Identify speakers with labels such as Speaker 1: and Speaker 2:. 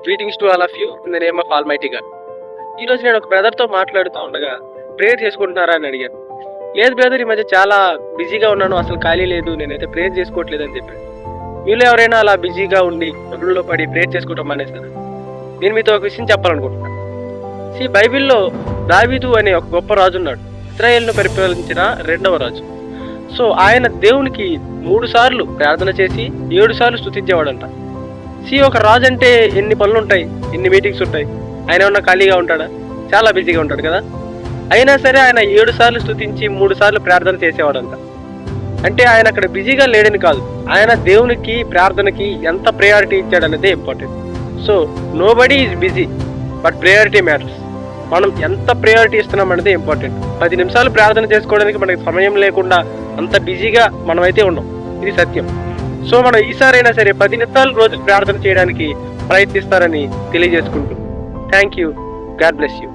Speaker 1: Greetings to all of you in the name of almighty God. ఈరోజు నేను ఒక బ్రదర్తో మాట్లాడుతూ ఉండగా ప్రేయర్ చేసుకుంటున్నారా అని అడిగాను. లేదు బ్రదర్, ఈ మధ్య చాలా బిజీగా ఉన్నాను, అసలు ఖాళీ లేదు, నేనైతే ప్రేయర్ చేసుకోవట్లేదు అని చెప్పాను. మీలో ఎవరైనా అలా బిజీగా ఉండి పనుల్లో పడి ప్రేయర్ చేసుకోవటం మానేస్తారా? నేను మీతో ఒక విషయం చెప్పాలనుకుంటున్నాను. బైబిల్లో దావీదు అనే ఒక గొప్ప రాజు ఉన్నాడు, ఇశ్రాయేలును పరిపాలించిన 2వ రాజు. సో ఆయన దేవునికి 3 సార్లు ప్రార్థన చేసి 7 సార్లు స్తుతించేవాడంట. ఒక రాజు అంటే ఎన్ని పనులు ఉంటాయి, ఎన్ని మీటింగ్స్ ఉంటాయి, ఆయన ఏమన్నా ఖాళీగా ఉంటాడా? చాలా బిజీగా ఉంటాడు కదా. అయినా సరే ఆయన 7 సార్లు స్తుతించి 3 సార్లు ప్రార్థన చేసేవాడంట. అంటే ఆయన అక్కడ బిజీగా లేడని కాదు, ఆయన దేవునికి ప్రార్థనకి ఎంత ప్రయారిటీ ఇచ్చాడనేదే important. So nobody is busy, but priority matters. మనం ఎంత ప్రయారిటీ ఇస్తున్నాం అనేది ఇంపార్టెంట్. 10 నిమిషాలు ప్రార్థన చేసుకోవడానికి మనకి సమయం లేకుండా అంత బిజీగా మనమైతే ఉన్నాం, ఇది సత్యం. సో మనం ఈసారైనా సరే 10 నిమిషాలు రోజు ప్రార్థన చేయడానికి ప్రయత్నిస్తారని తెలియజేసుకుంటూ thank you. God bless you.